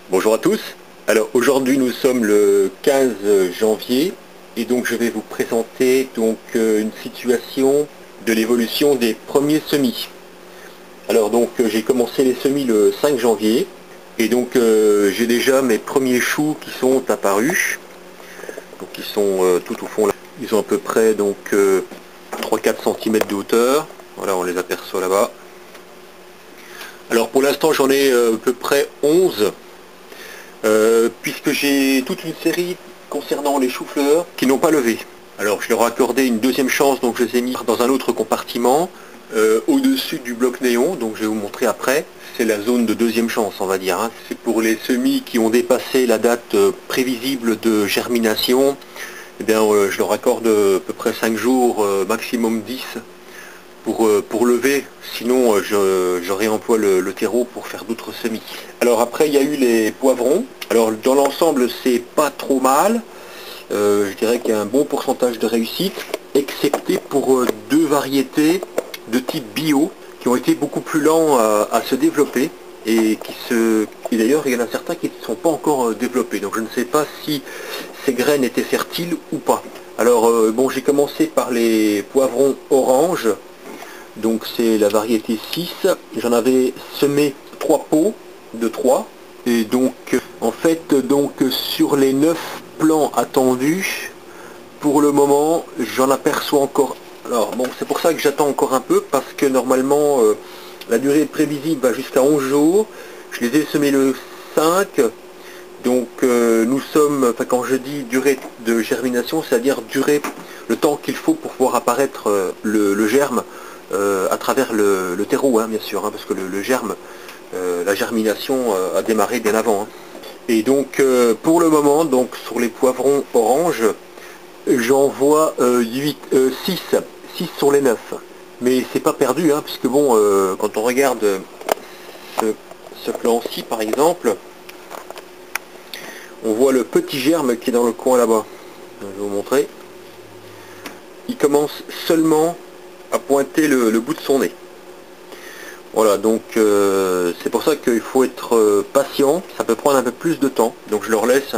Bonjour à tous. Alors aujourd'hui nous sommes le 15 janvier et donc je vais vous présenter une situation de l'évolution des premiers semis. Alors j'ai commencé les semis le 5 janvier et j'ai déjà mes premiers choux qui sont apparus. Donc ils sont tout au fond là. Ils ont à peu près 3-4 cm de hauteur. Voilà, on les aperçoit là-bas. Alors pour l'instant j'en ai à peu près 11. Puisque j'ai toute une série concernant les choux-fleurs qui n'ont pas levé. Alors je leur ai accordé une deuxième chance, donc je les ai mis dans un autre compartiment, au-dessus du bloc néon, donc je vais vous montrer après. C'est la zone de deuxième chance, on va dire, hein. C'est pour les semis qui ont dépassé la date prévisible de germination. Eh bien, je leur accorde à peu près 5 jours, maximum 10, pour lever, sinon je réemploie le terreau pour faire d'autres semis. Alors après il y a eu les poivrons. Alors dans l'ensemble c'est pas trop mal. Je dirais qu'il y a un bon pourcentage de réussite, excepté pour deux variétés de type bio qui ont été beaucoup plus lents à se développer et d'ailleurs il y en a certains qui ne sont pas encore développés. Donc je ne sais pas si ces graines étaient fertiles ou pas. Alors bon, j'ai commencé par les poivrons orange. Donc c'est la variété 6. J'en avais semé 3 pots de 3. Et donc en fait sur les 9 plants attendus, pour le moment j'en aperçois encore. Alors bon, c'est pour ça que j'attends encore un peu, parce que normalement la durée prévisible va jusqu'à 11 jours. Je les ai semés le 5. Donc nous sommes, enfin quand je dis durée de germination, c'est-à-dire le temps qu'il faut pour pouvoir apparaître le germe à travers le terreau, hein, bien sûr, hein, parce que le germe, la germination a démarré bien avant, hein. Et donc pour le moment, donc sur les poivrons orange, j'en vois 6 sur les 9. Mais c'est pas perdu, hein, puisque bon, quand on regarde ce plan-ci par exemple, on voit le petit germe qui est dans le coin là-bas. Je vais vous montrer. Il commence seulement à pointer le bout de son nez. Voilà, donc c'est pour ça qu'il faut être patient. Ça peut prendre un peu plus de temps. Donc je leur laisse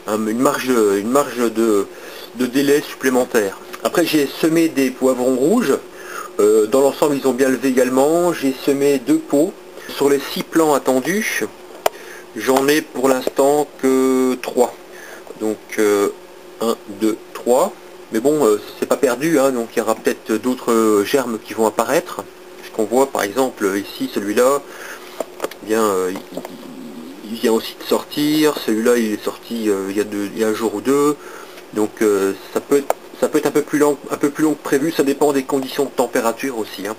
une marge de délai supplémentaire. Après j'ai semé des poivrons rouges. Dans l'ensemble ils ont bien levé également. J'ai semé 2 pots. Sur les 6 plants attendus, j'en ai pour l'instant que 3. Donc 1, 2, 3. Mais bon, c'est pas perdu, hein, donc il y aura peut-être d'autres germes qui vont apparaître. Puisqu'on voit par exemple ici, celui-là, il vient aussi de sortir. Celui-là, il est sorti il y a un jour ou deux. Donc ça peut être un peu plus long que prévu. Ça dépend des conditions de température aussi, hein.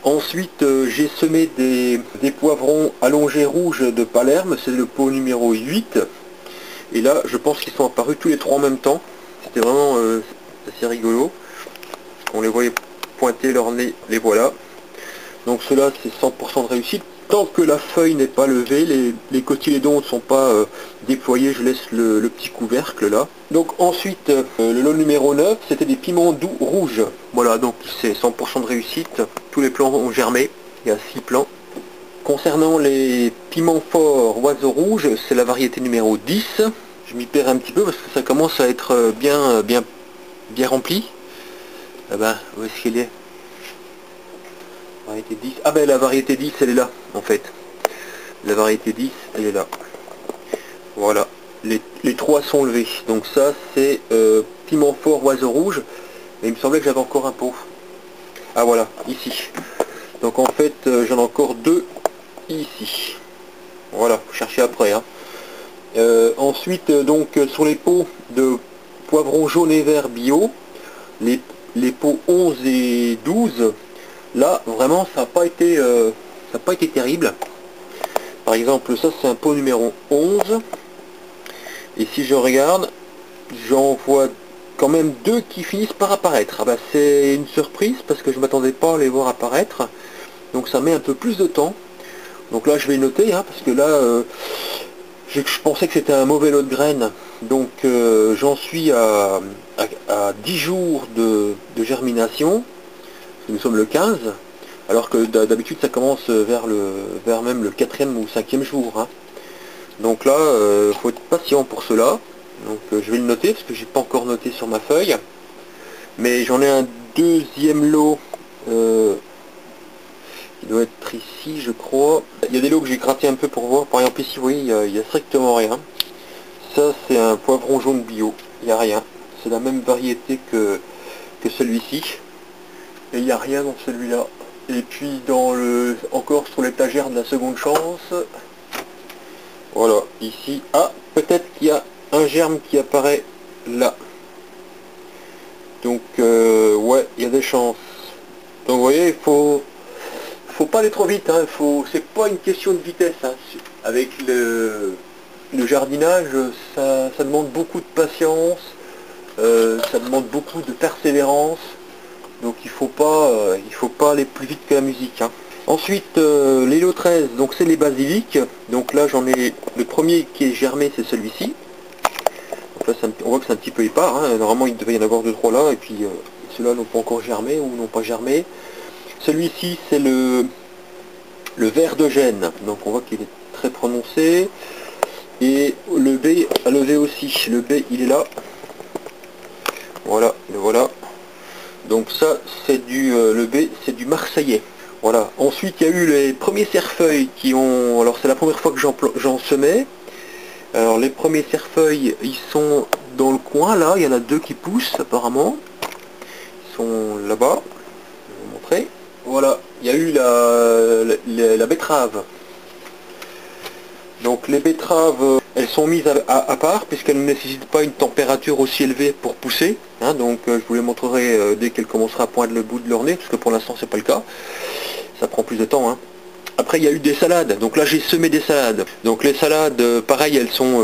Ensuite, j'ai semé des poivrons allongés rouges de Palerme. C'est le pot numéro 8. Et là, je pense qu'ils sont apparus tous les 3 en même temps. C'était vraiment assez rigolo. On les voyait pointer leur nez, les voilà. Donc ceux-là, c'est 100% de réussite. Tant que la feuille n'est pas levée, les cotylédons ne sont pas déployés, je laisse le petit couvercle là. Donc ensuite, le lot numéro 9, c'était des piments doux rouges. Voilà, donc c'est 100% de réussite. Tous les plants ont germé. Il y a 6 plants. Concernant les piments forts oiseaux rouges, c'est la variété numéro 10. Je m'y perds un petit peu parce que ça commence à être bien rempli. Ah ben, où est-ce qu'elle est? Variété 10. Ah ben la variété 10, elle est là, en fait. La variété 10, elle est là. Voilà. Les 3 sont levés. Donc ça, c'est piment fort oiseau rouge. Et il me semblait que j'avais encore un pot. Ah voilà, ici. Donc en fait, j'en ai encore 2 ici. Voilà, faut chercher après, hein. Ensuite, sur les pots de poivrons jaunes et verts bio, les pots 11 et 12, là, vraiment, ça n'a pas été terrible. Par exemple, ça, c'est un pot numéro 11. Et si je regarde, j'en vois quand même 2 qui finissent par apparaître. Ah bah, c'est une surprise, parce que je ne m'attendais pas à les voir apparaître. Donc ça met un peu plus de temps. Donc là, je vais noter, hein, parce que là... je pensais que c'était un mauvais lot de graines, donc j'en suis à 10 jours de germination. Nous sommes le 15, alors que d'habitude ça commence vers même le 4e ou 5e jour, hein. Donc là, faut être patient pour cela. Donc je vais le noter parce que j'ai pas encore noté sur ma feuille. Mais j'en ai un deuxième lot qui doit être ici, je crois. Il y a des lots que j'ai gratté un peu pour voir. Par exemple ici, vous voyez, il y a strictement rien. Ça, c'est un poivron jaune bio. Il n'y a rien. C'est la même variété que celui-ci. Et il n'y a rien dans celui-là. Et puis encore sur l'étagère de la seconde chance. Voilà, ici. Ah, peut-être qu'il y a un germe qui apparaît là. Donc, ouais, il y a des chances. Donc, vous voyez, faut pas aller trop vite. Hein. C'est pas une question de vitesse. Hein. Avec le jardinage, ça demande beaucoup de patience. Ça demande beaucoup de persévérance. Donc, il faut pas aller plus vite que la musique. Hein. Ensuite, les lots 13, donc c'est les basiliques. Donc là, j'en ai le premier qui est germé, c'est celui-ci. Là, on voit que c'est un petit peu épars, hein. Normalement il devait y en avoir 2-3 là, et puis ceux-là n'ont pas encore germé ou n'ont pas germé. Celui-ci c'est le ver de Gênes, donc on voit qu'il est très prononcé. Et le B a levé aussi, le B il est là. Voilà, le voilà. Donc ça c'est le B c'est du Marseillais. Voilà. Ensuite il y a eu les premiers cerfeuils qui ont, alors c'est la première fois que j'en semais. Alors les premiers cerfeuils, ils sont dans le coin là, il y en a 2 qui poussent apparemment. Ils sont là-bas, je vais vous montrer. Voilà, il y a eu la betterave. Donc les betteraves, elles sont mises à part puisqu'elles ne nécessitent pas une température aussi élevée pour pousser. Hein, donc je vous les montrerai dès qu'elles commenceront à poindre le bout de leur nez, parce que pour l'instant c'est pas le cas. Ça prend plus de temps. Hein. Après il y a eu des salades, donc là j'ai semé des salades. Donc les salades, pareil, elles sont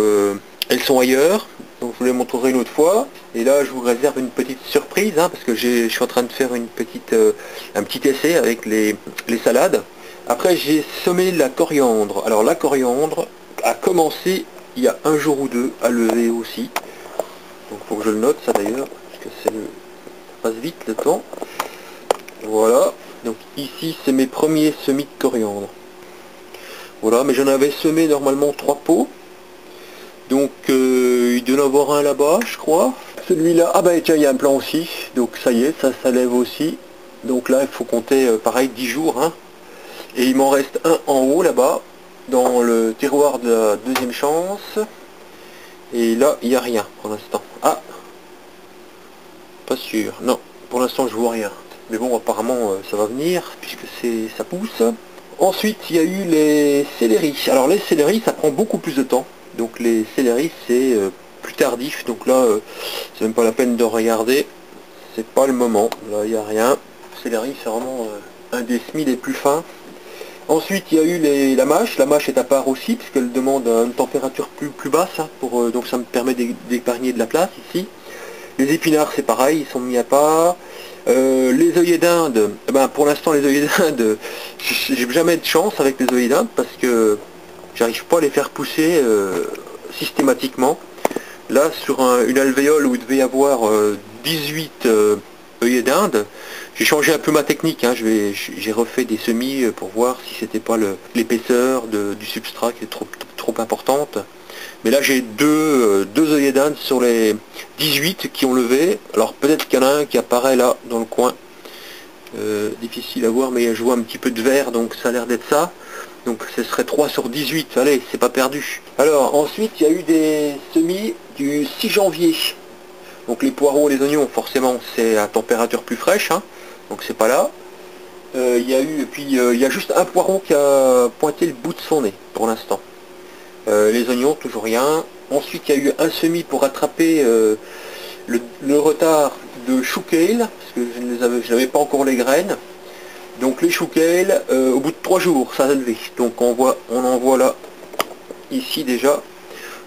ailleurs, donc je vous les montrerai une autre fois. Et là je vous réserve une petite surprise, hein, parce que je suis en train de faire un petit essai avec les salades. Après j'ai semé la coriandre. Alors la coriandre a commencé il y a un jour ou deux à lever aussi. Donc il faut que je le note ça d'ailleurs, parce que ça passe vite le temps. Voilà. Donc ici c'est mes premiers semis de coriandre. Voilà, mais j'en avais semé normalement 3 pots. Donc il doit y en avoir un là-bas, je crois. Celui-là, ah bah tiens, il y a un plan aussi. Donc ça y est, ça lève aussi. Donc là, il faut compter pareil 10 jours. Hein. Et il m'en reste un en haut là-bas, dans le tiroir de la deuxième chance. Et là, il n'y a rien pour l'instant. Ah, pas sûr. Non, pour l'instant, je vois rien. Mais bon, apparemment, ça va venir, puisque ça pousse. Ensuite, il y a eu les céleris. Alors les céleris, ça prend beaucoup plus de temps. Donc les céleris, c'est plus tardif. Donc là, c'est même pas la peine de regarder. C'est pas le moment. Là, il n'y a rien. Céleri, c'est vraiment un des semis les plus fins. Ensuite, il y a eu la mâche. La mâche est à part aussi, puisqu'elle demande une température plus basse. Hein, donc ça me permet d'épargner de la place ici. Les épinards, c'est pareil, ils sont mis à part. Les œillets d'Inde, ben pour l'instant les œillets d'Inde, j'ai jamais de chance avec les œillets d'Inde parce que j'arrive pas à les faire pousser systématiquement. Là sur une alvéole où il devait y avoir 18 œillets d'Inde, j'ai changé un peu ma technique, hein. J'ai refait des semis pour voir si c'était pas l'épaisseur du substrat qui est trop importante. Mais là j'ai deux œillets d'Inde sur les 18 qui ont levé. Alors peut-être qu'il y en a un qui apparaît là dans le coin. Difficile à voir, mais je vois un petit peu de vert, donc ça a l'air d'être ça. Donc ce serait 3 sur 18, allez, c'est pas perdu. Alors ensuite il y a eu des semis du 6 janvier. Donc les poireaux, les oignons, forcément c'est à température plus fraîche, hein, donc c'est pas là. Il y a eu, puis il y a juste un poireau qui a pointé le bout de son nez pour l'instant. Les oignons, toujours rien. Ensuite, il y a eu un semis pour rattraper le retard de chou kale, parce que je n'avais pas encore les graines. Donc les chou kale, au bout de 3 jours, ça a levé. Donc on en voit là, ici déjà.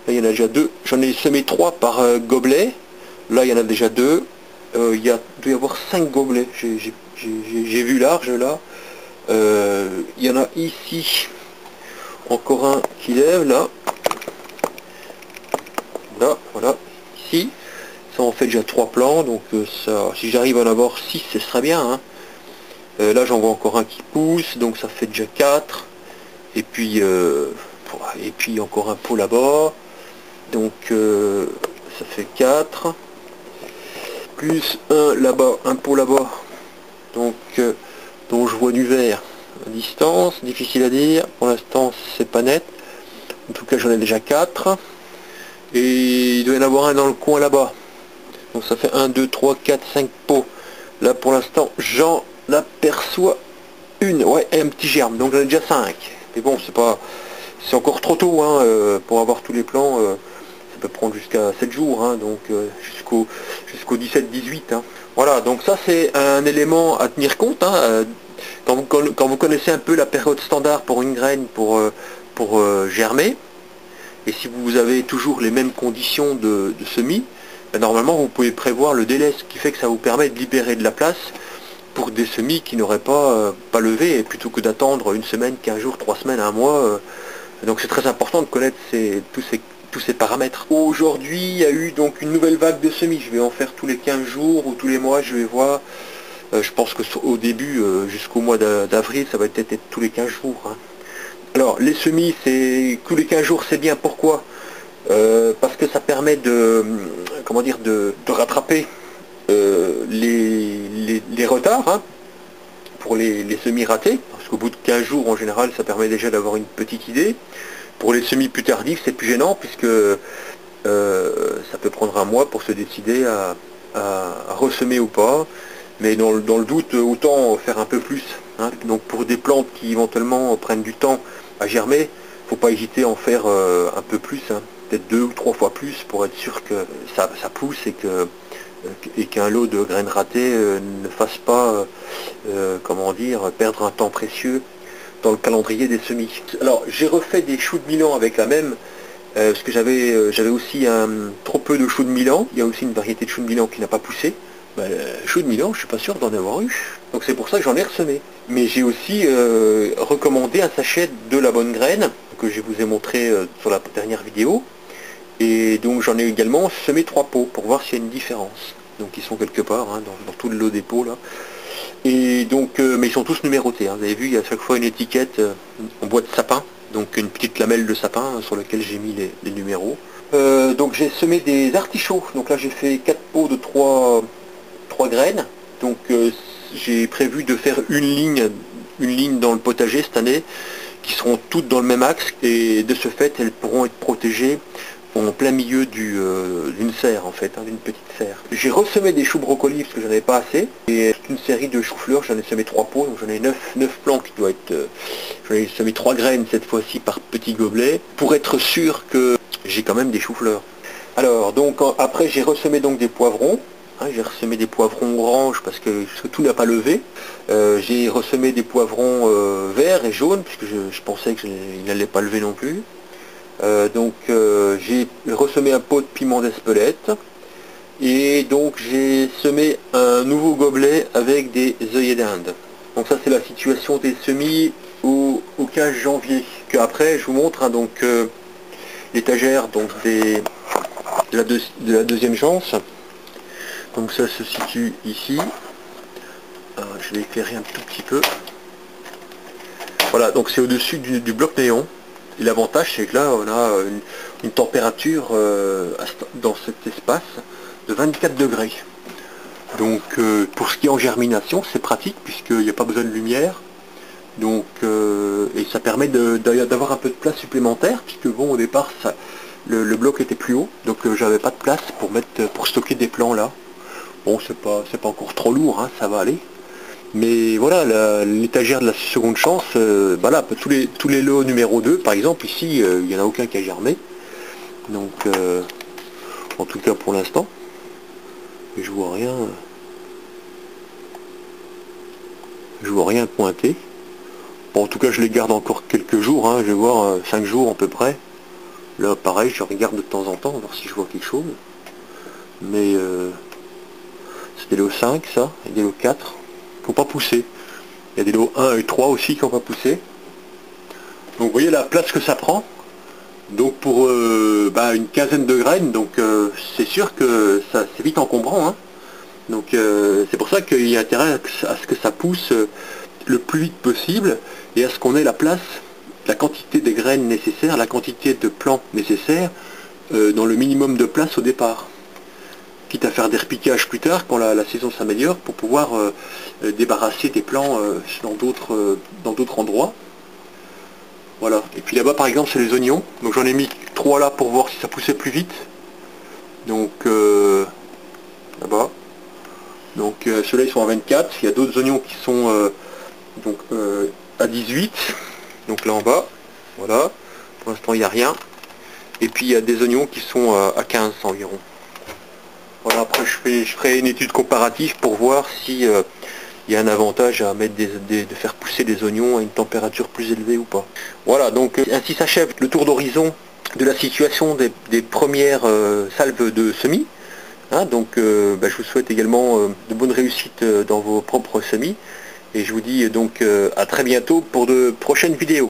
Là, il y en a déjà 2. J'en ai semé 3 par gobelet. Là, il y en a déjà 2. Il doit y avoir 5 gobelets. J'ai vu large là. Il y en a ici. Encore un qui lève là. Là, voilà, ici. Ça en fait déjà 3 plants, donc ça, si j'arrive à en avoir 6, ce serait bien. Hein. Là j'en vois encore un qui pousse, donc ça fait déjà 4. Et puis Et puis encore un pot là-bas. Donc ça fait 4. Plus un là-bas, un pot là-bas. Donc dont je vois du vert à distance, difficile à dire. Pour l'instant c'est pas net. En tout cas j'en ai déjà 4. Et il doit y en avoir un dans le coin là-bas. Donc ça fait 1, 2, 3, 4, 5 pots. Là pour l'instant j'en aperçois une. Ouais, et un petit germe. Donc j'en ai déjà 5. Mais bon, c'est encore trop tôt hein, pour avoir tous les plants. Ça peut prendre jusqu'à 7 jours, hein, donc jusqu'au 17-18. Hein. Voilà, donc ça c'est un élément à tenir compte. Hein, quand vous connaissez un peu la période standard pour une graine pour germer, et si vous avez toujours les mêmes conditions de semis, ben, normalement vous pouvez prévoir le délai, ce qui fait que ça vous permet de libérer de la place pour des semis qui n'auraient pas levé, et plutôt que d'attendre une semaine, 15 jours, 3 semaines, un mois. Donc c'est très important de connaître tous ces paramètres. Aujourd'hui, il y a eu donc une nouvelle vague de semis. Je vais en faire tous les 15 jours ou tous les mois, je vais voir. Je pense qu'au début, jusqu'au mois d'avril, ça va peut-être être tous les 15 jours. Hein. Alors, les semis, c'est tous les 15 jours, c'est bien. Pourquoi parce que ça permet de rattraper les retards hein, pour les semis ratés. Parce qu'au bout de 15 jours, en général, ça permet déjà d'avoir une petite idée. Pour les semis plus tardifs, c'est plus gênant puisque ça peut prendre un mois pour se décider à ressemer ou pas. Mais dans le doute, autant faire un peu plus. Hein. Donc pour des plantes qui éventuellement prennent du temps à germer, il ne faut pas hésiter à en faire un peu plus, hein. Peut-être 2 ou 3 fois plus pour être sûr que ça pousse et qu'un lot de graines ratées ne fasse pas, comment dire, perdre un temps précieux dans le calendrier des semis. Alors j'ai refait des choux de Milan avec la même, parce que j'avais aussi trop peu de choux de Milan. Il y a aussi une variété de choux de Milan qui n'a pas poussé. Ben, le chou de Milan, je suis pas sûr d'en avoir eu. Donc c'est pour ça que j'en ai ressemé. Mais j'ai aussi recommandé un sachet de la bonne graine, que je vous ai montré sur la dernière vidéo. Et donc j'en ai également semé 3 pots pour voir s'il y a une différence. Donc ils sont quelque part hein, dans tout le lot des pots là. Et donc, mais ils sont tous numérotés. Hein. Vous avez vu, il y a à chaque fois une étiquette en bois de sapin, donc une petite lamelle de sapin hein, sur laquelle j'ai mis les numéros. Donc j'ai semé des artichauts. Donc là j'ai fait 4 pots de 3 graines. Donc j'ai prévu de faire une ligne dans le potager cette année, qui seront toutes dans le même axe, et de ce fait elles pourront être protégées en plein milieu d'une serre en fait, hein, d'une petite serre. J'ai ressemé des choux brocolis parce que j'en avais pas assez, et une série de choux-fleurs, j'en ai semé 3 pots, donc j'en ai 9 plants qui doivent être... j'en ai semé 3 graines cette fois-ci par petit gobelet, pour être sûr que j'ai quand même des choux-fleurs. Alors donc après j'ai ressemé donc des poivrons, hein, j'ai ressemé des poivrons orange parce que tout n'a pas levé. J'ai ressemé des poivrons verts et jaunes puisque je pensais qu'ils n'allaient pas lever non plus. Donc j'ai ressemé un pot de piment d'Espelette et donc j'ai semé un nouveau gobelet avec des œillets d'Inde. Donc ça c'est la situation des semis au 15 janvier. Après je vous montre hein, donc l'étagère donc de la deuxième chance. Donc ça se situe ici. Alors, je vais éclairer un tout petit peu. Voilà, donc c'est au-dessus du bloc néon. Et l'avantage c'est que là on a une température dans cet espace de 24 degrés. Donc pour ce qui est en germination c'est pratique puisqu'il n'y a pas besoin de lumière. Donc et ça permet d'avoir un peu de place supplémentaire puisque bon au départ le bloc était plus haut, donc j'avais pas de place pour stocker des plants là. Bon c'est pas encore trop lourd, hein, ça va aller. Mais voilà, l'étagère de la seconde chance, voilà, tous les lots numéro 2, par exemple, ici, il n'y en a aucun qui a germé. Donc, en tout cas pour l'instant, je vois rien pointer. Bon, en tout cas, je les garde encore quelques jours, hein, je vais voir 5 jours à peu près. Là, pareil, je regarde de temps en temps, voir si je vois quelque chose. Mais c'était le 5, ça, et des lots 4. Faut pas pousser. Il y a des lots 1 et 3 aussi qui n'ont pas poussé. Donc vous voyez la place que ça prend. Donc pour une quinzaine de graines, donc c'est sûr que ça c'est vite encombrant. Hein. Donc c'est pour ça qu'il y a intérêt à ce que ça pousse le plus vite possible et à ce qu'on ait la place la quantité des graines nécessaires, la quantité de plants nécessaires dans le minimum de place au départ. Quitte à faire des repiquages plus tard quand la saison s'améliore pour pouvoir débarrasser des plants dans d'autres endroits. Voilà. Et puis là-bas par exemple c'est les oignons. Donc j'en ai mis 3 là pour voir si ça poussait plus vite. Donc là-bas. Donc ceux-là ils sont à 24. Il y a d'autres oignons qui sont à 18. Donc là en bas. Voilà. Pour l'instant il n'y a rien. Et puis il y a des oignons qui sont à 15 environ. Voilà, après je ferai une étude comparative pour voir si il y a un avantage à mettre de faire pousser des oignons à une température plus élevée ou pas. Voilà, donc ainsi s'achève le tour d'horizon de la situation des premières salves de semis. Hein, donc je vous souhaite également de bonnes réussites dans vos propres semis. Et je vous dis donc à très bientôt pour de prochaines vidéos.